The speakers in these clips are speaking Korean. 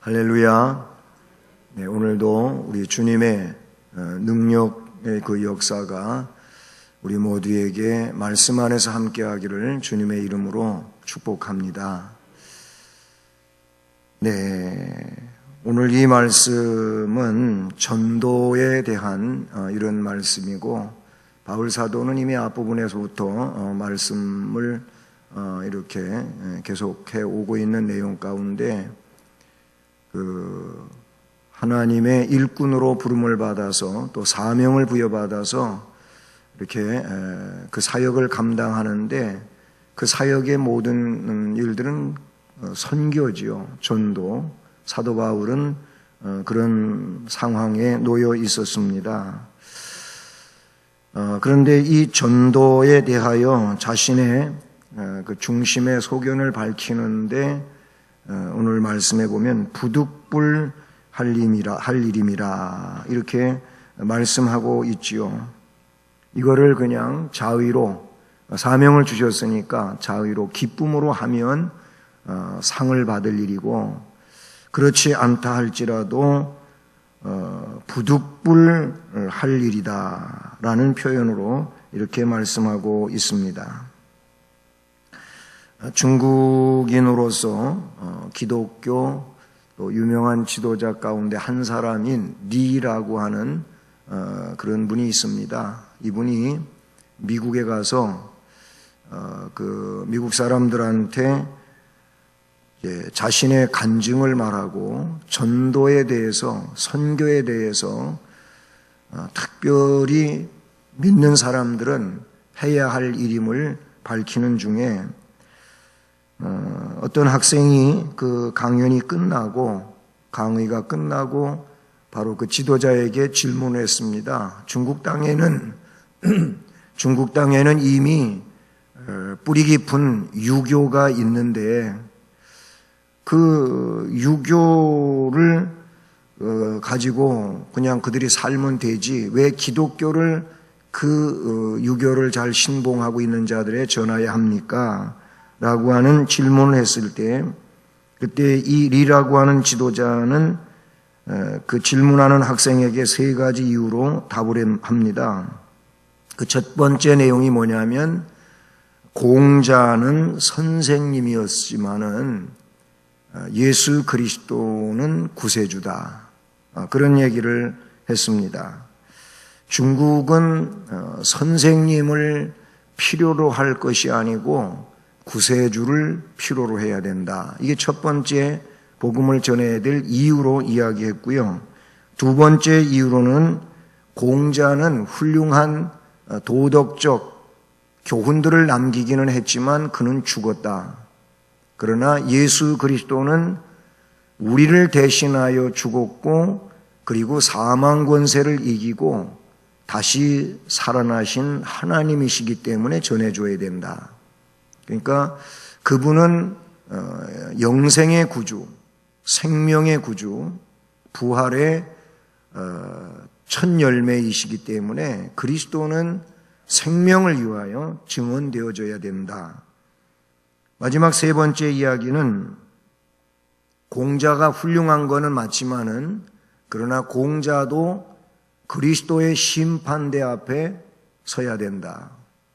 할렐루야. 네, 오늘도 우리 주님의 능력의 그 역사가 우리 모두에게 말씀 안에서 함께하기를 주님의 이름으로 축복합니다. 네, 오늘 이 말씀은 전도에 대한 이런 말씀이고, 바울 사도는 이미 앞부분에서부터 말씀을 이렇게 계속해 오고 있는 내용 가운데 하나님의 일꾼으로 부름을 받아서 또 사명을 부여받아서 이렇게 그 사역을 감당하는데, 그 사역의 모든 일들은 선교지요, 전도. 사도 바울은 그런 상황에 놓여 있었습니다. 그런데 이 전도에 대하여 자신의 그 중심의 소견을 밝히는데, 오늘 말씀해 보면 부득불 할 일임이라 이렇게 말씀하고 있지요. 이거를 그냥 자의로, 사명을 주셨으니까 자의로 기쁨으로 하면 상을 받을 일이고, 그렇지 않다 할지라도 부득불 할 일이다 라는 표현으로 이렇게 말씀하고 있습니다. 중국인으로서 기독교 또 유명한 지도자 가운데 한 사람인 리라고 하는 그런 분이 있습니다. 이분이 미국에 가서 그 미국 사람들한테 자신의 간증을 말하고 전도에 대해서, 선교에 대해서 특별히 믿는 사람들은 해야 할 일임을 밝히는 중에 어떤 학생이 그 강의가 끝나고 바로 그 지도자에게 질문을 했습니다. 중국 땅에는 이미 뿌리 깊은 유교가 있는데 그 유교를 가지고 그냥 그들이 살면 되지, 왜 기독교를 그 유교를 잘 신봉하고 있는 자들에 전해야 합니까? 라고 하는 질문을 했을 때, 그때 이 리라고 하는 지도자는 그 질문하는 학생에게 세 가지 이유로 답을 합니다. 그 첫 번째 내용이 뭐냐면, 공자는 선생님이었지만은 예수 그리스도는 구세주다, 그런 얘기를 했습니다. 중국은 선생님을 필요로 할 것이 아니고 구세주를 필요로 해야 된다. 이게 첫 번째 복음을 전해야 될 이유로 이야기했고요. 두 번째 이유로는 공자는 훌륭한 도덕적 교훈들을 남기기는 했지만 그는 죽었다. 그러나 예수 그리스도는 우리를 대신하여 죽었고, 그리고 사망 권세를 이기고 다시 살아나신 하나님이시기 때문에 전해줘야 된다. 그러니까 그분은 영생의 구주, 생명의 구주, 부활의 첫 열매이시기 때문에 그리스도는 생명을 위하여 증언되어져야 된다. 마지막 세 번째 이야기는, 공자가 훌륭한 거는 맞지만은 그러나 공자도 그리스도의 심판대 앞에 서야 된다.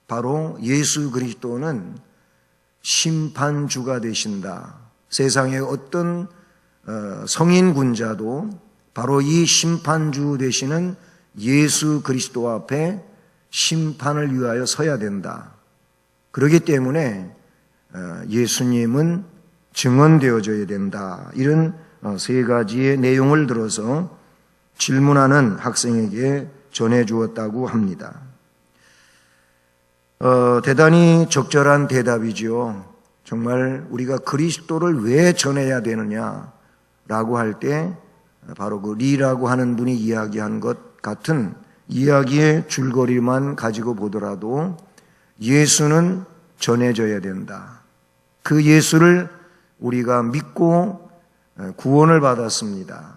바로 예수 그리스도는 심판주가 되신다. 세상의 어떤 성인 군자도 바로 이 심판주 되시는 예수 그리스도 앞에 심판을 위하여 서야 된다. 그렇기 때문에 예수님은 증언되어져야 된다. 이런 세 가지의 내용을 들어서 질문하는 학생에게 전해주었다고 합니다. 대단히 적절한 대답이지요. 정말 우리가 그리스도를 왜 전해야 되느냐라고 할 때 바로 그 리라고 하는 분이 이야기한 것 같은 이야기의 줄거리만 가지고 보더라도 예수는 전해져야 된다. 그 예수를 우리가 믿고 구원을 받았습니다.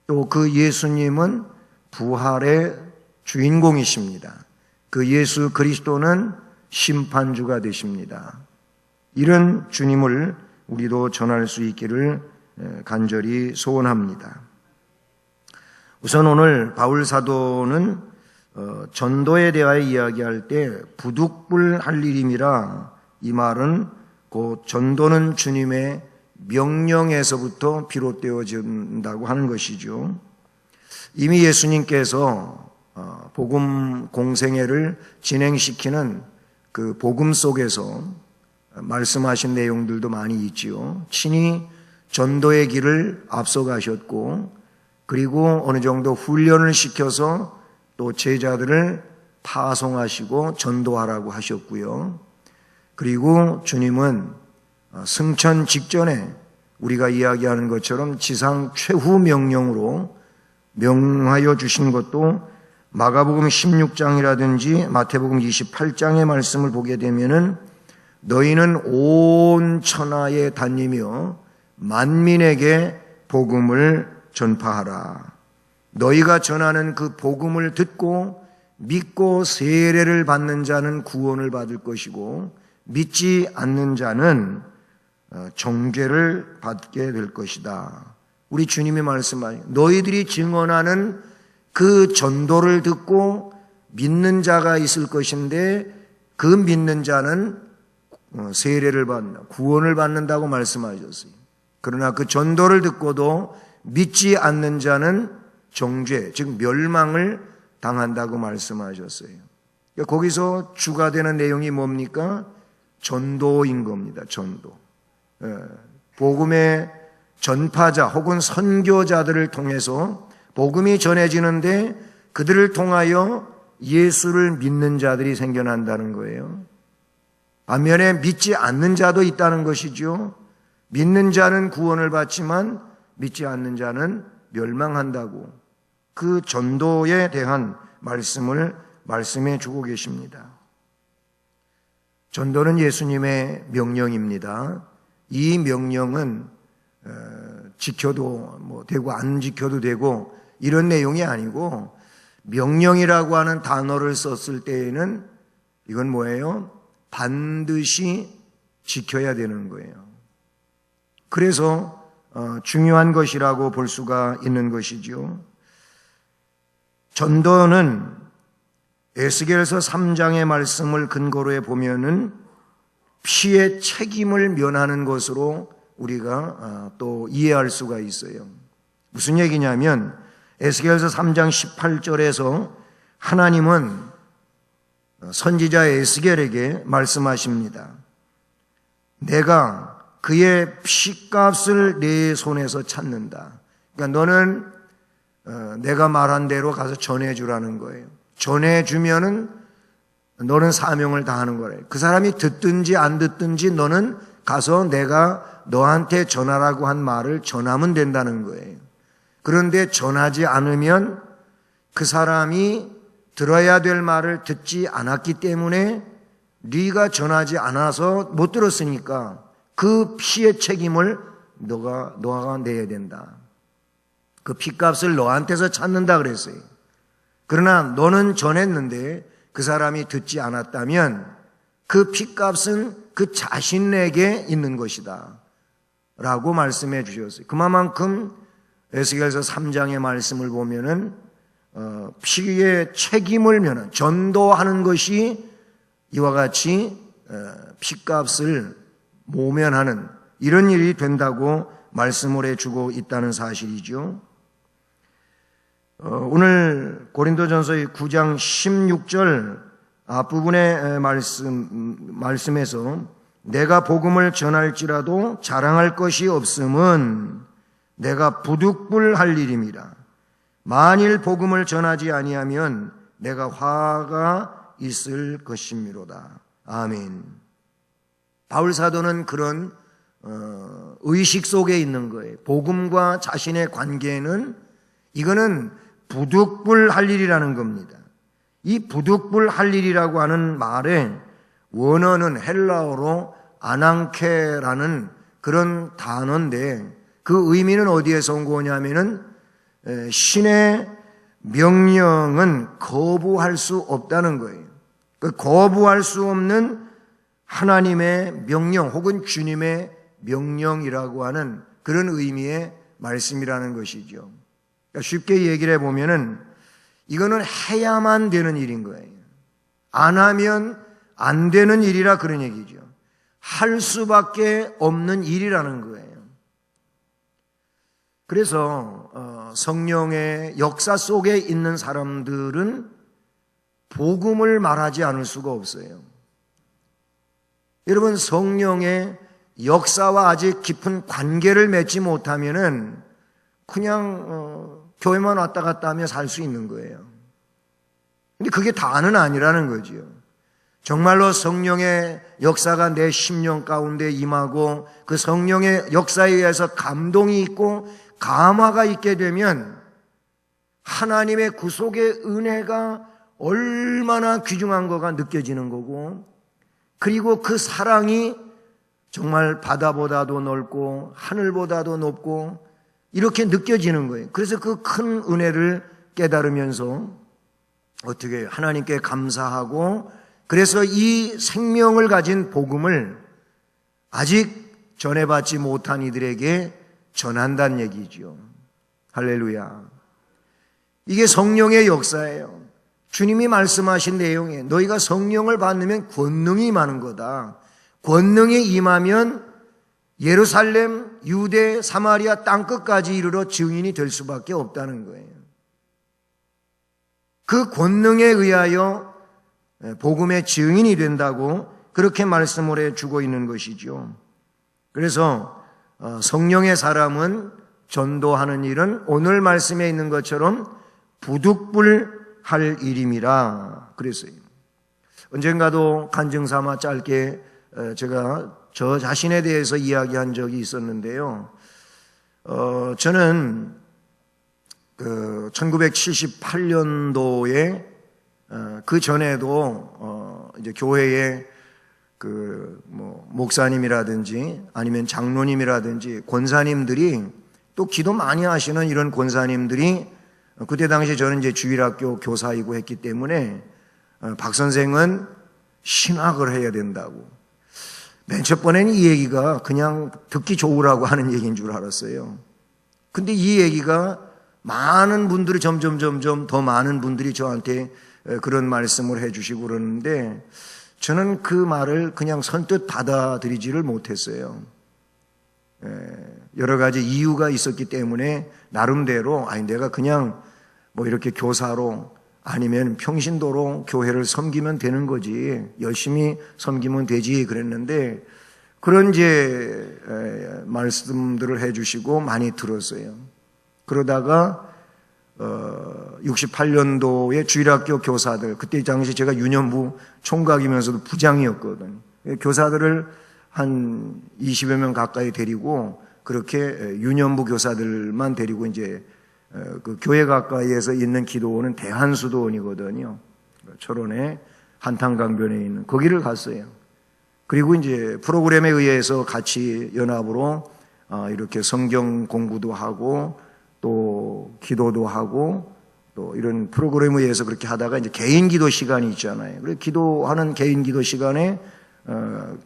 또 그 예수님은 부활의 주인공이십니다. 그 예수 그리스도는 심판주가 되십니다. 이런 주님을 우리도 전할 수 있기를 간절히 소원합니다. 우선 오늘 바울 사도는 전도에 대하여 이야기할 때 부득불 할 일임이라, 이 말은 곧 전도는 주님의 명령에서부터 비롯되어진다고 하는 것이죠. 이미 예수님께서 복음 공생애를 진행시키는 그 복음 속에서 말씀하신 내용들도 많이 있지요. 친히 전도의 길을 앞서가셨고, 그리고 어느 정도 훈련을 시켜서 또 제자들을 파송하시고 전도하라고 하셨고요. 그리고 주님은 승천 직전에 우리가 이야기하는 것처럼 지상 최후 명령으로 명하여 주신 것도 마가복음 16장이라든지 마태복음 28장의 말씀을 보게 되면은 너희는 온 천하에 다니며 만민에게 복음을 전파하라. 너희가 전하는 그 복음을 듣고 믿고 세례를 받는 자는 구원을 받을 것이고 믿지 않는 자는 정죄를 받게 될 것이다. 우리 주님이 말씀하신 너희들이 증언하는 그 전도를 듣고 믿는 자가 있을 것인데 그 믿는 자는 세례를 받는다, 구원을 받는다고 말씀하셨어요. 그러나 그 전도를 듣고도 믿지 않는 자는 정죄, 즉 멸망을 당한다고 말씀하셨어요. 거기서 주가 되는 내용이 뭡니까? 전도인 겁니다. 전도. 복음의 전파자 혹은 선교자들을 통해서 복음이 전해지는데 그들을 통하여 예수를 믿는 자들이 생겨난다는 거예요. 반면에 믿지 않는 자도 있다는 것이죠. 믿는 자는 구원을 받지만 믿지 않는 자는 멸망한다고 그 전도에 대한 말씀을 말씀해 주고 계십니다. 전도는 예수님의 명령입니다. 이 명령은 지켜도 되고 안 지켜도 되고 이런 내용이 아니고, 명령이라고 하는 단어를 썼을 때에는 이건 뭐예요? 반드시 지켜야 되는 거예요. 그래서 중요한 것이라고 볼 수가 있는 것이죠. 전도는 에스겔서 3장의 말씀을 근거로 해 보면은 피의 책임을 면하는 것으로 우리가 또 이해할 수가 있어요. 무슨 얘기냐면 에스겔서 3장 18절에서 하나님은 선지자 에스겔에게 말씀하십니다. 내가 그의 피값을 내 손에서 찾는다. 그러니까 너는 내가 말한 대로 가서 전해주라는 거예요. 전해주면은 너는 사명을 다하는 거래요. 그 사람이 듣든지 안 듣든지 너는 가서 내가 너한테 전하라고 한 말을 전하면 된다는 거예요. 그런데 전하지 않으면 그 사람이 들어야 될 말을 듣지 않았기 때문에 네가 전하지 않아서 못 들었으니까 그 피의 책임을 너가 내야 된다. 그 피값을 너한테서 찾는다 그랬어요. 그러나 너는 전했는데 그 사람이 듣지 않았다면 그 피값은 그 자신에게 있는 것이다 라고 말씀해 주셨어요. 그만큼 에스겔서 3장의 말씀을 보면은 피의 책임을 면한 전도하는 것이 이와 같이 피값을 모면하는 이런 일이 된다고 말씀을 해주고 있다는 사실이죠. 오늘 고린도전서의 9장 16절 앞부분의 말씀에서 내가 복음을 전할지라도 자랑할 것이 없음은 내가 부득불할 일임이라. 만일 복음을 전하지 아니하면 내가 화가 있을 것이미로다. 아멘. 바울 사도는 그런 의식 속에 있는 거예요. 복음과 자신의 관계는 이거는 부득불할 일이라는 겁니다. 이 부득불할 일이라고 하는 말의 원어는 헬라어로 아낭케라는 그런 단어인데 그 의미는 어디에서 온 거냐면은 신의 명령은 거부할 수 없다는 거예요. 그 거부할 수 없는 하나님의 명령 혹은 주님의 명령이라고 하는 그런 의미의 말씀이라는 것이죠. 그러니까 쉽게 얘기를 해보면은 이거는 해야만 되는 일인 거예요. 안 하면 안 되는 일이라 그런 얘기죠. 할 수밖에 없는 일이라는 거예요. 그래서 성령의 역사 속에 있는 사람들은 복음을 말하지 않을 수가 없어요. 여러분, 성령의 역사와 아직 깊은 관계를 맺지 못하면은 그냥 교회만 왔다 갔다 하며 살 수 있는 거예요. 근데 그게 다는 아니라는 거지요. 정말로 성령의 역사가 내 심령 가운데 임하고 그 성령의 역사에 의해서 감동이 있고 감화가 있게 되면 하나님의 구속의 은혜가 얼마나 귀중한 거가 느껴지는 거고, 그리고 그 사랑이 정말 바다보다도 넓고 하늘보다도 높고 이렇게 느껴지는 거예요. 그래서 그 큰 은혜를 깨달으면서 어떻게 하나님께 감사하고, 그래서 이 생명을 가진 복음을 아직 전해받지 못한 이들에게 전한다는 얘기죠. 할렐루야. 이게 성령의 역사예요. 주님이 말씀하신 내용에 너희가 성령을 받으면 권능이 임하는 거다. 권능이 임하면 예루살렘, 유대, 사마리아 땅끝까지 이르러 증인이 될 수밖에 없다는 거예요. 그 권능에 의하여 복음의 증인이 된다고 그렇게 말씀을 해주고 있는 것이죠. 그래서 성령의 사람은 전도하는 일은 오늘 말씀에 있는 것처럼 부득불할 일임이라 그랬어요. 언젠가도 간증삼아 짧게 제가 저 자신에 대해서 이야기한 적이 있었는데요. 저는 1978년도에 그 전에도 이제 교회에 목사님이라든지 아니면 장로님이라든지 권사님들이, 또 기도 많이 하시는 이런 권사님들이, 그때 당시 저는 이제 주일학교 교사이고 했기 때문에 박 선생은 신학을 해야 된다고. 맨 첫 번에는 이 얘기가 그냥 듣기 좋으라고 하는 얘기인 줄 알았어요. 근데 이 얘기가 많은 분들이 점점 더 많은 분들이 저한테 그런 말씀을 해주시고 그러는데, 저는 그 말을 그냥 선뜻 받아들이지를 못했어요. 여러 가지 이유가 있었기 때문에 나름대로 내가 그냥 이렇게 교사로 아니면 평신도로 교회를 섬기면 되는 거지, 열심히 섬기면 되지 그랬는데, 그런 이제 말씀들을 해주시고 많이 들었어요. 그러다가 68년도에 주일학교 교사들, 그때 당시 제가 유년부 총각이면서도 부장이었거든요. 교사들을 한 20여 명 가까이 데리고, 그렇게 유년부 교사들만 데리고 이제 그 교회 가까이에서 있는 기도원은 대한수도원이거든요. 철원에 한탄강변에 있는 거기를 갔어요. 그리고 이제 프로그램에 의해서 같이 연합으로 이렇게 성경 공부도 하고 또 기도도 하고 또 이런 프로그램에 의해서 그렇게 하다가 이제 개인 기도 시간이 있잖아요. 그래서 기도하는 개인 기도 시간에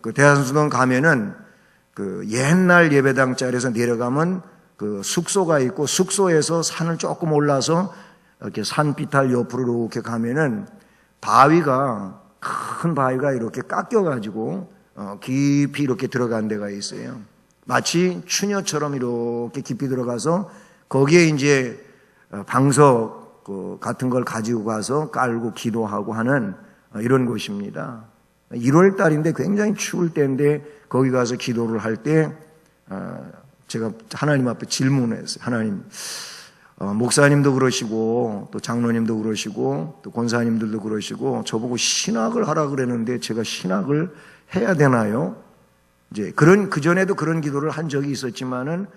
그 대한수도원 가면은 그 옛날 예배당 자리에서 내려가면 그 숙소가 있고, 숙소에서 산을 조금 올라서 이렇게 산비탈 옆으로 이렇게 가면은 큰 바위가 이렇게 깎여가지고 깊이 이렇게 들어간 데가 있어요. 마치 추녀처럼 이렇게 깊이 들어가서 거기에 이제 방석 같은 걸 가지고 가서 깔고 기도하고 하는 이런 곳입니다. 1월 달인데 굉장히 추울 때인데 거기 가서 기도를 할 때 제가 하나님 앞에 질문을 했어요. 하나님, 목사님도 그러시고 또 장로님도 그러시고 또 권사님들도 그러시고 저보고 신학을 하라 그랬는데 제가 신학을 해야 되나요? 이제 그전에도 그런 기도를 한 적이 있었지만은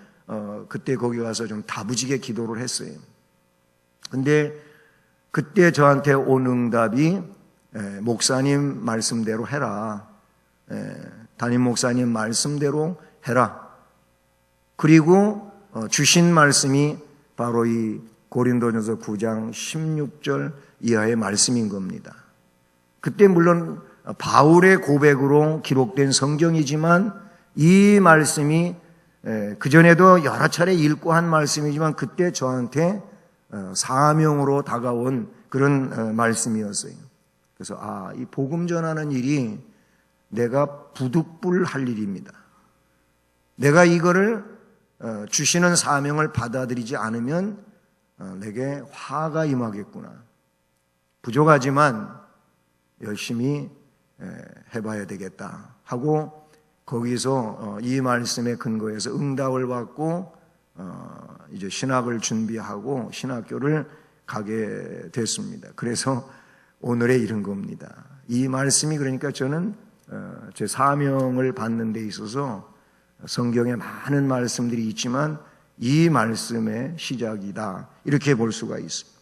그때 거기 가서 좀 다부지게 기도를 했어요. 근데 그때 저한테 온 응답이 목사님 말씀대로 해라. 담임 목사님 말씀대로 해라. 그리고 주신 말씀이 바로 이 고린도전서 9장 16절 이하의 말씀인 겁니다. 그때 물론 바울의 고백으로 기록된 성경이지만 이 말씀이 그전에도 여러 차례 읽고 한 말씀이지만 그때 저한테 사명으로 다가온 그런 말씀이었어요. 그래서 이 복음 전하는 일이 내가 부득불 할 일입니다. 내가 이거를 주시는 사명을 받아들이지 않으면 내게 화가 임하겠구나. 부족하지만 열심히 해봐야 되겠다 하고 거기서 이 말씀에 근거해서 응답을 받고 이제 신학을 준비하고 신학교를 가게 됐습니다. 그래서 오늘에 이른 겁니다. 이 말씀이 그러니까 저는 제 사명을 받는 데 있어서 성경에 많은 말씀들이 있지만 이 말씀의 시작이다 이렇게 볼 수가 있습니다.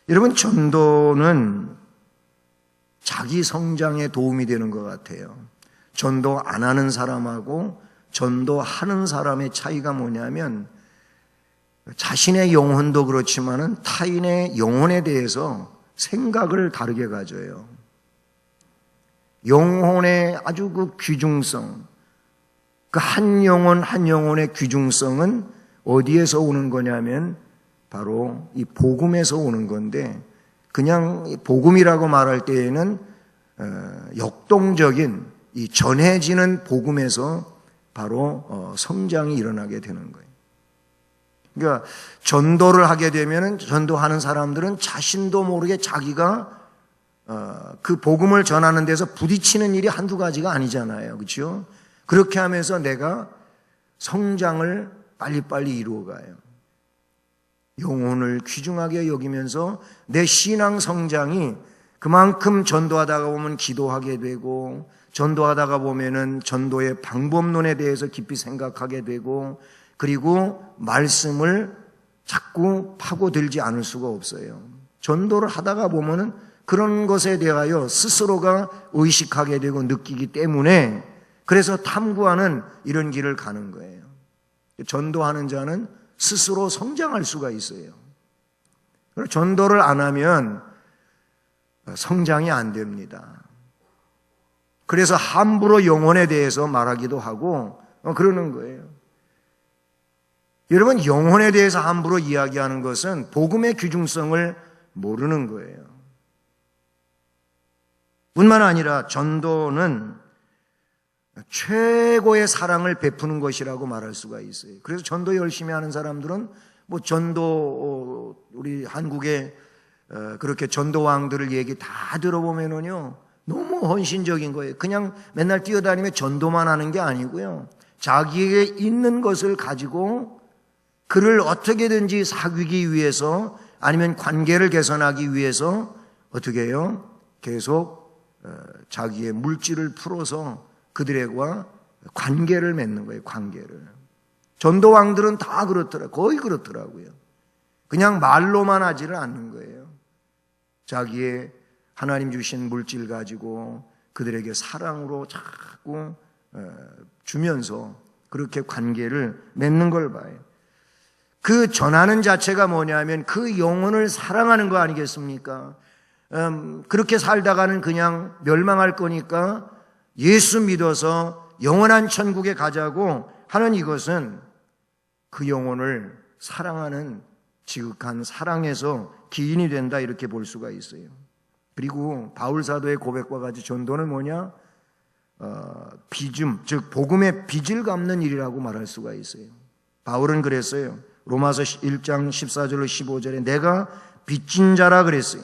여러분, 전도는 자기 성장에 도움이 되는 것 같아요. 전도 안 하는 사람하고 전도하는 사람의 차이가 뭐냐면 자신의 영혼도 그렇지만은 타인의 영혼에 대해서 생각을 다르게 가져요. 영혼의 아주 그 귀중성, 그 한 영혼 한 영혼의 귀중성은 어디에서 오는 거냐면 바로 이 복음에서 오는 건데, 그냥 복음이라고 말할 때에는 역동적인 이 전해지는 복음에서 바로 성장이 일어나게 되는 거예요. 그러니까 전도를 하게 되면은 전도하는 사람들은 자신도 모르게 자기가 그 복음을 전하는 데서 부딪히는 일이 한두 가지가 아니잖아요. 그렇죠? 그렇게 하면서 내가 성장을 빨리빨리 이루어가요. 영혼을 귀중하게 여기면서 내 신앙 성장이 그만큼 전도하다가 보면 기도하게 되고, 전도하다가 보면은 전도의 방법론에 대해서 깊이 생각하게 되고, 그리고 말씀을 자꾸 파고들지 않을 수가 없어요. 전도를 하다가 보면은 그런 것에 대하여 스스로가 의식하게 되고 느끼기 때문에, 그래서 탐구하는 이런 길을 가는 거예요. 전도하는 자는 스스로 성장할 수가 있어요. 전도를 안 하면 성장이 안 됩니다. 그래서 함부로 영혼에 대해서 말하기도 하고 그러는 거예요. 여러분, 영혼에 대해서 함부로 이야기하는 것은 복음의 귀중성을 모르는 거예요. 뿐만 아니라 전도는 최고의 사랑을 베푸는 것이라고 말할 수가 있어요. 그래서 전도 열심히 하는 사람들은 뭐 전도, 우리 한국에 그렇게 전도왕들을 얘기 다 들어보면은요, 너무 헌신적인 거예요. 그냥 맨날 뛰어다니며 전도만 하는 게 아니고요, 자기에게 있는 것을 가지고 그를 어떻게든지 사귀기 위해서 아니면 관계를 개선하기 위해서 어떻게 해요? 계속 자기의 물질을 풀어서 그들과 관계를 맺는 거예요. 관계를. 전도왕들은 다 그렇더라고요. 거의 그렇더라고요. 그냥 말로만 하지를 않는 거예요. 자기의 하나님 주신 물질 가지고 그들에게 사랑으로 자꾸 주면서 그렇게 관계를 맺는 걸 봐요. 그 전하는 자체가 뭐냐면 그 영혼을 사랑하는 거 아니겠습니까? 그렇게 살다가는 그냥 멸망할 거니까 예수 믿어서 영원한 천국에 가자고 하는 이것은 그 영혼을 사랑하는 지극한 사랑에서 기인이 된다, 이렇게 볼 수가 있어요. 그리고 바울 사도의 고백과 같이 전도는 뭐냐? 빚음, 즉 복음의 빚을 갚는 일이라고 말할 수가 있어요. 바울은 그랬어요. 로마서 1장 14절로 15절에 내가 빚진 자라 그랬어요.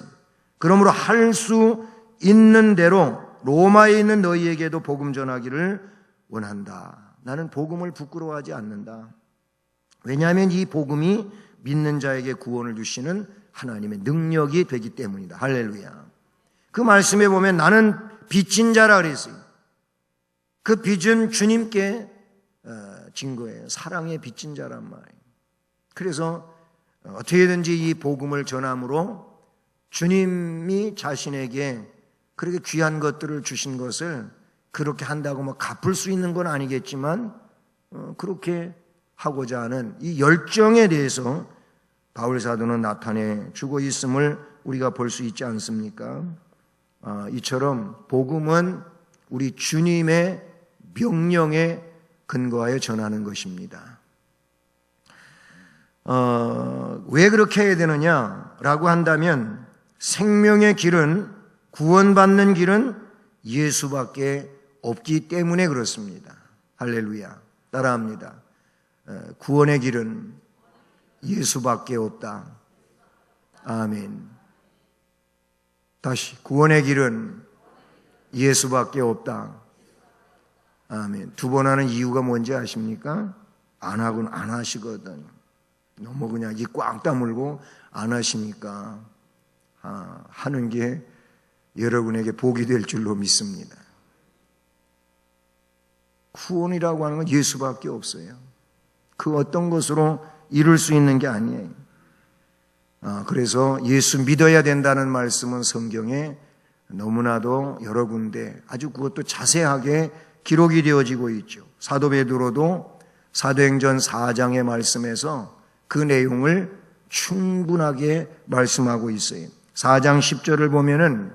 그러므로 할 수 있는 대로 로마에 있는 너희에게도 복음 전하기를 원한다. 나는 복음을 부끄러워하지 않는다. 왜냐하면 이 복음이 믿는 자에게 구원을 주시는 하나님의 능력이 되기 때문이다. 할렐루야. 그 말씀에 보면 나는 빚진 자라 그랬어요. 그 빚은 주님께 진 거예요. 사랑의 빚진 자란 말이에요. 그래서 어떻게든지 이 복음을 전함으로 주님이 자신에게 그렇게 귀한 것들을 주신 것을 그렇게 한다고 뭐 갚을 수 있는 건 아니겠지만 그렇게 하고자 하는 이 열정에 대해서 바울 사도는 나타내 주고 있음을 우리가 볼 수 있지 않습니까? 이처럼 복음은 우리 주님의 명령에 근거하여 전하는 것입니다. 왜 그렇게 해야 되느냐라고 한다면 생명의 길은, 구원받는 길은 예수밖에 없기 때문에 그렇습니다. 할렐루야. 따라합니다. 구원의 길은 예수밖에 없다. 아멘. 다시, 구원의 길은 예수밖에 없다. 아멘. 두 번 하는 이유가 뭔지 아십니까? 안 하고는 안 하시거든. 너무 그냥 이 꽉 다물고 안 하시니까 하는 게 여러분에게 복이 될 줄로 믿습니다. 구원이라고 하는 건 예수밖에 없어요. 그 어떤 것으로 이룰 수 있는 게 아니에요. 그래서 예수 믿어야 된다는 말씀은 성경에 너무나도 여러 군데 아주 그것도 자세하게 기록이 되어지고 있죠. 사도 베드로도 사도행전 4장의 말씀에서 그 내용을 충분하게 말씀하고 있어요. 4장 10절을 보면은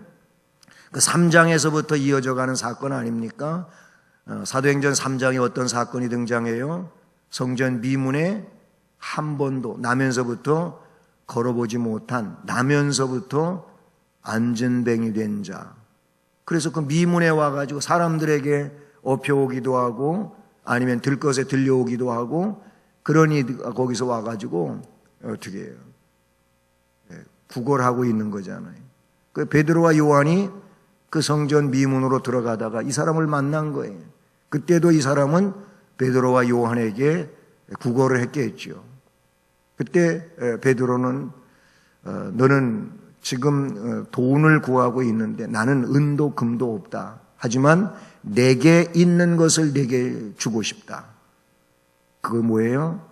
그 3장에서부터 이어져 가는 사건 아닙니까? 사도행전 3장에 어떤 사건이 등장해요? 성전 미문에 한 번도 나면서부터 걸어보지 못한, 나면서부터 안전뱅이 된 자. 그래서 그 미문에 와가지고 사람들에게 업혀오기도 하고 아니면 들것에 들려오기도 하고, 그러니 거기서 와가지고 어떻게 해요? 구걸하고 있는 거잖아요. 그 베드로와 요한이 그 성전 미문으로 들어가다가 이 사람을 만난 거예요. 그때도 이 사람은 베드로와 요한에게 구걸을 했겠죠. 그때 베드로는 너는 지금 돈을 구하고 있는데 나는 은도 금도 없다. 하지만 내게 있는 것을 내게 주고 싶다. 그거 뭐예요?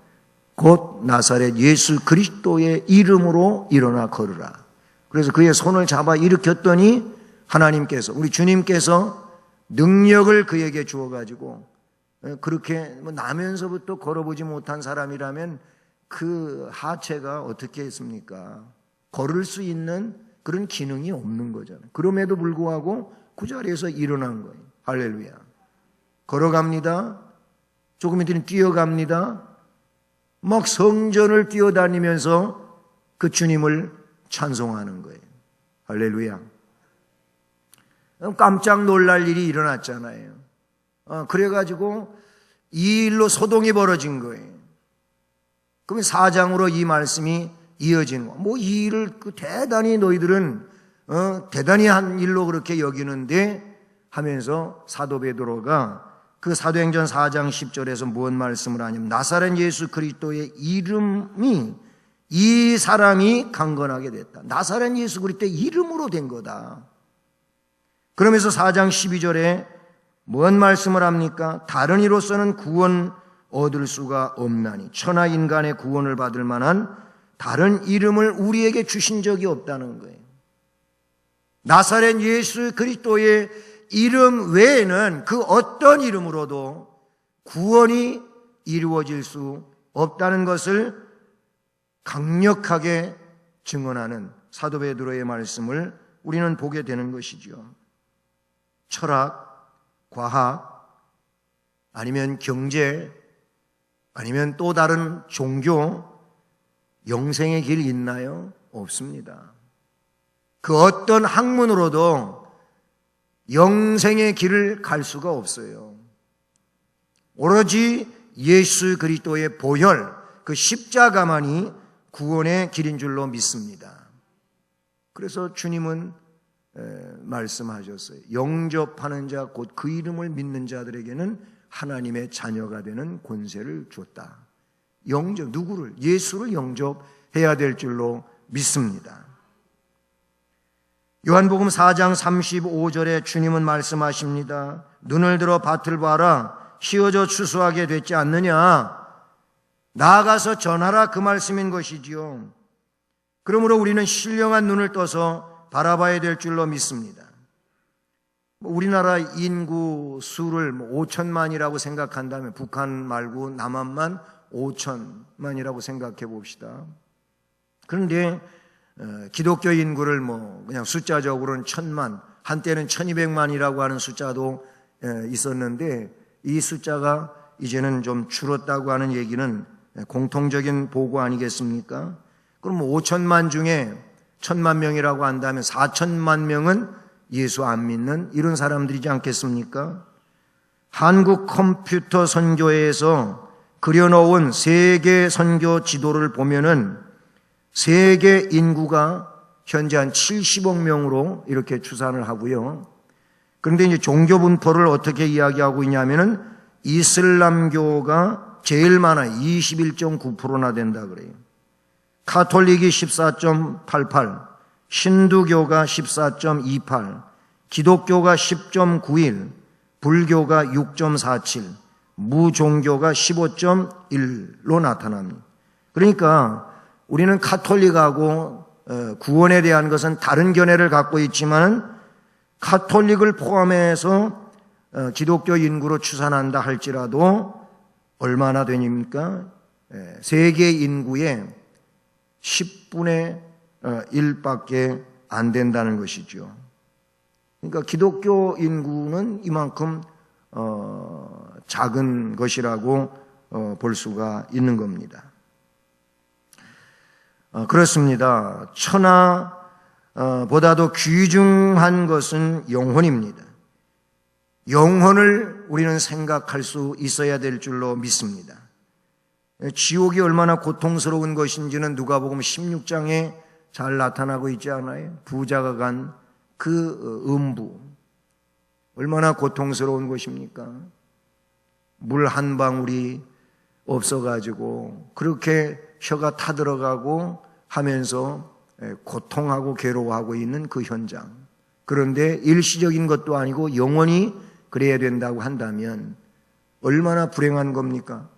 곧 나사렛 예수 그리스도의 이름으로 일어나 걸으라. 그래서 그의 손을 잡아 일으켰더니 하나님께서, 우리 주님께서 능력을 그에게 주어가지고, 그렇게 나면서부터 걸어보지 못한 사람이라면 그 하체가 어떻게 했습니까? 걸을 수 있는 그런 기능이 없는 거잖아요. 그럼에도 불구하고 그 자리에서 일어난 거예요. 할렐루야. 걸어갑니다. 조금 있더니 뛰어갑니다. 막 성전을 뛰어다니면서 그 주님을 찬송하는 거예요. 할렐루야. 깜짝 놀랄 일이 일어났잖아요. 그래가지고 이 일로 소동이 벌어진 거예요. 그러면 4장으로 이 말씀이 이어지는 거예요. 뭐 이 일을 대단히 너희들은 대단히 한 일로 그렇게 여기는데 하면서 사도 베드로가 그 사도행전 4장 10절에서 무슨 말씀을 하냐면 나사렛 예수 그리스도의 이름이 이 사람이 강건하게 됐다. 나사렛 예수 그리스도의 이름으로 된 거다. 그러면서 4장 12절에 무슨 말씀을 합니까? 다른 이로서는 구원 얻을 수가 없나니 천하 인간의 구원을 받을 만한 다른 이름을 우리에게 주신 적이 없다는 거예요. 나사렛 예수 그리스도의 이름 외에는 그 어떤 이름으로도 구원이 이루어질 수 없다는 것을 강력하게 증언하는 사도 베드로의 말씀을 우리는 보게 되는 것이죠. 철학, 과학, 아니면 경제, 아니면 또 다른 종교, 영생의 길 있나요? 없습니다. 그 어떤 학문으로도 영생의 길을 갈 수가 없어요. 오로지 예수 그리스도의 보혈, 그 십자가만이 구원의 길인 줄로 믿습니다. 그래서 주님은 말씀하셨어요. 영접하는 자, 곧 그 이름을 믿는 자들에게는 하나님의 자녀가 되는 권세를 줬다. 영접, 누구를? 예수를 영접해야 될 줄로 믿습니다. 요한복음 4장 35절에 주님은 말씀하십니다. 눈을 들어 밭을 봐라. 휘어져 추수하게 됐지 않느냐. 나아가서 전하라, 그 말씀인 것이지요. 그러므로 우리는 신령한 눈을 떠서 바라봐야 될 줄로 믿습니다. 우리나라 인구 수를 5천만이라고 생각한다면 북한 말고 남한만 5천만이라고 생각해 봅시다. 그런데 기독교 인구를 그냥 숫자적으로는 1,000만, 한때는 1,200만이라고 하는 숫자도 있었는데 이 숫자가 이제는 좀 줄었다고 하는 얘기는 공통적인 보고 아니겠습니까? 그럼 5천만 중에 1,000만 명이라고 한다면 4천만 명은 예수 안 믿는 이런 사람들이지 않겠습니까? 한국 컴퓨터 선교회에서 그려놓은 세계 선교 지도를 보면은 세계 인구가 현재 한 70억 명으로 이렇게 추산을 하고요. 그런데 이제 종교 분포를 어떻게 이야기하고 있냐면은 이슬람교가 제일 많아요. 21.9%나 된다 그래요. 가톨릭이 14.88, 신두교가 14.28, 기독교가 10.91, 불교가 6.47, 무종교가 15.1로 나타납니다. 그러니까 우리는 가톨릭하고 구원에 대한 것은 다른 견해를 갖고 있지만 가톨릭을 포함해서 기독교 인구로 추산한다 할지라도 얼마나 되니까 세계 인구의 10분의 1밖에 안 된다는 것이죠. 그러니까 기독교 인구는 이만큼 작은 것이라고 볼 수가 있는 겁니다. 그렇습니다. 천하보다도 귀중한 것은 영혼입니다. 영혼을 우리는 생각할 수 있어야 될 줄로 믿습니다. 지옥이 얼마나 고통스러운 것인지는 누가복음 16장에 잘 나타나고 있지 않아요? 부자가 간 그 음부 얼마나 고통스러운 것입니까? 물 한 방울이 없어가지고 그렇게 혀가 타들어가고 하면서 고통하고 괴로워하고 있는 그 현장. 그런데 일시적인 것도 아니고 영원히 그래야 된다고 한다면 얼마나 불행한 겁니까?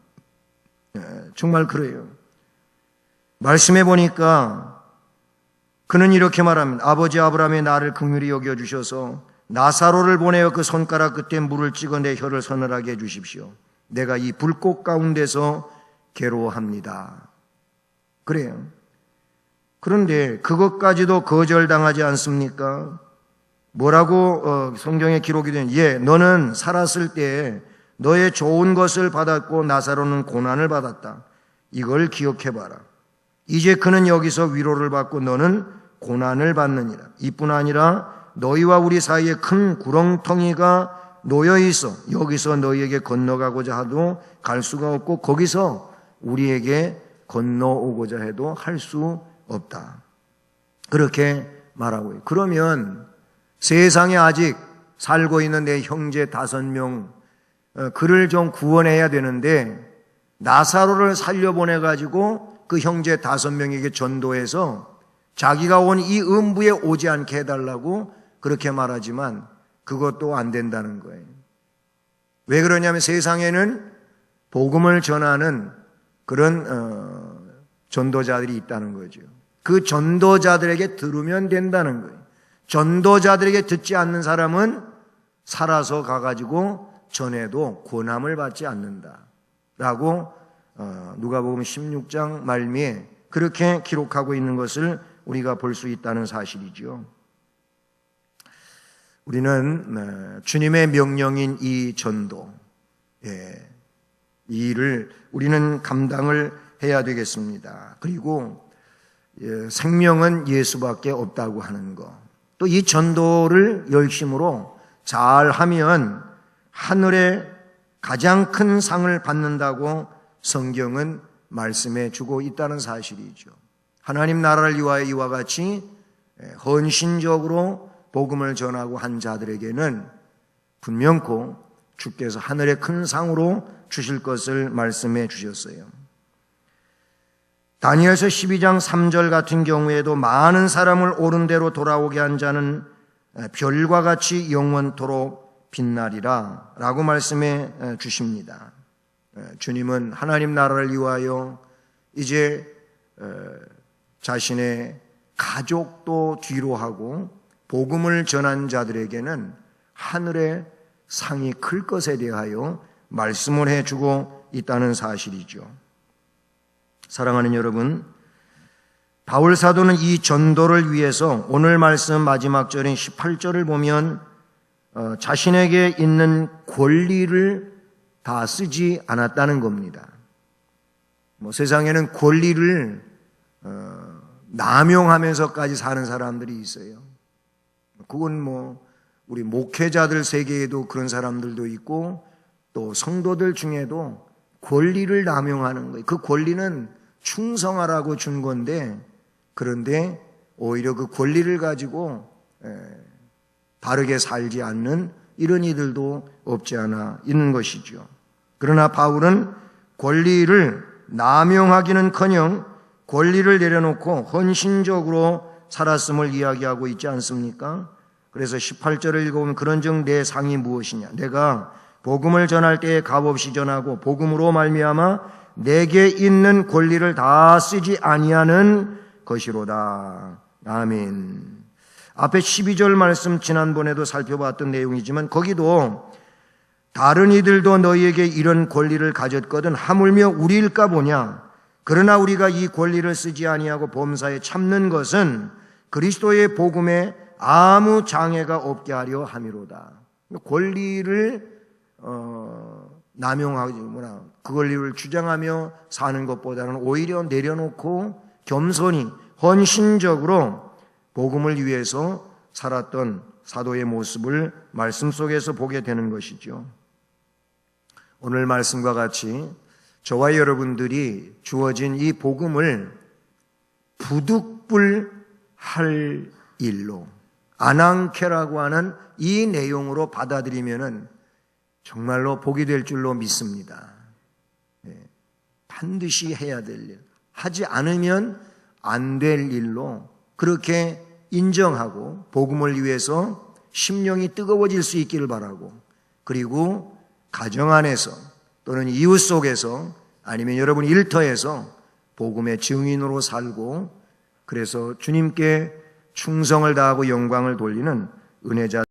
정말 그래요. 말씀해 보니까 그는 이렇게 말합니다. 아버지 아브라함의 나를 긍휼히 여겨주셔서 나사로를 보내어 그 손가락 끝에 물을 찍어 내 혀를 서늘하게 해주십시오. 내가 이 불꽃 가운데서 괴로워합니다. 그래요. 그런데 그것까지도 거절당하지 않습니까? 뭐라고 성경에 기록이 되는 너는 살았을 때 너의 좋은 것을 받았고 나사로는 고난을 받았다. 이걸 기억해봐라. 이제 그는 여기서 위로를 받고 너는 고난을 받느니라. 이뿐 아니라 너희와 우리 사이에 큰 구렁텅이가 놓여 있어. 여기서 너희에게 건너가고자 해도 갈 수가 없고 거기서 우리에게 건너오고자 해도 할 수 없다. 그렇게 말하고 있어요. 그러면 세상에 아직 살고 있는 내 형제 5명 그를 좀 구원해야 되는데 나사로를 살려보내가지고 그 형제 5명에게 전도해서 자기가 온 이 음부에 오지 않게 해달라고 그렇게 말하지만 그것도 안 된다는 거예요. 왜 그러냐면 세상에는 복음을 전하는 그런 전도자들이 있다는 거죠. 그 전도자들에게 들으면 된다는 거예요. 전도자들에게 듣지 않는 사람은 살아서 가가지고 전해도 권함을 받지 않는다라고 누가복음 16장 말미에 그렇게 기록하고 있는 것을 우리가 볼 수 있다는 사실이죠. 우리는 주님의 명령인 이 전도, 이 일을 우리는 감당을 해야 되겠습니다. 그리고 생명은 예수밖에 없다고 하는 것. 또 이 전도를 열심으로 잘하면 하늘에 가장 큰 상을 받는다고 성경은 말씀해 주고 있다는 사실이죠. 하나님 나라를 위하여 이와 같이 헌신적으로 복음을 전하고 한 자들에게는 분명코 주께서 하늘의 큰 상으로 주실 것을 말씀해 주셨어요. 다니엘서 12장 3절 같은 경우에도 많은 사람을 옳은 대로 돌아오게 한 자는 별과 같이 영원토록 빛나리라 라고 말씀해 주십니다. 주님은 하나님 나라를 위하여 이제 자신의 가족도 뒤로 하고 복음을 전한 자들에게는 하늘의 상이 클 것에 대하여 말씀을 해주고 있다는 사실이죠. 사랑하는 여러분, 바울 사도는 이 전도를 위해서 오늘 말씀 마지막 절인 18절을 보면 자신에게 있는 권리를 다 쓰지 않았다는 겁니다. 세상에는 권리를 남용하면서까지 사는 사람들이 있어요. 그건 우리 목회자들 세계에도 그런 사람들도 있고 또 성도들 중에도 권리를 남용하는 거예요. 그 권리는 충성하라고 준 건데, 그런데 오히려 그 권리를 가지고 바르게 살지 않는 이런 이들도 없지 않아 있는 것이죠. 그러나 바울은 권리를 남용하기는커녕 권리를 내려놓고 헌신적으로 살았음을 이야기하고 있지 않습니까? 그래서 18절을 읽어보면 그런즉 내 상이 무엇이냐? 내가 복음을 전할 때에 값없이 전하고 복음으로 말미암아 내게 있는 권리를 다 쓰지 아니하는 것이로다. 아멘. 앞에 12절 말씀 지난번에도 살펴봤던 내용이지만 거기도 다른 이들도 너희에게 이런 권리를 가졌거든 하물며 우리일까 보냐. 그러나 우리가 이 권리를 쓰지 아니하고 범사에 참는 것은 그리스도의 복음에 아무 장애가 없게 하려 함이로다. 권리를 남용하지 그 권리를 주장하며 사는 것보다는 오히려 내려놓고 겸손히 헌신적으로 복음을 위해서 살았던 사도의 모습을 말씀 속에서 보게 되는 것이죠. 오늘 말씀과 같이 저와 여러분들이 주어진 이 복음을 부득불할 일로 아낭케라고 하는 이 내용으로 받아들이면은 정말로 복이 될 줄로 믿습니다. 반드시 해야 될 일, 하지 않으면 안 될 일로 그렇게 인정하고 복음을 위해서 심령이 뜨거워질 수 있기를 바라고, 그리고 가정 안에서 또는 이웃 속에서 아니면 여러분 일터에서 복음의 증인으로 살고, 그래서 주님께 충성을 다하고 영광을 돌리는 은혜자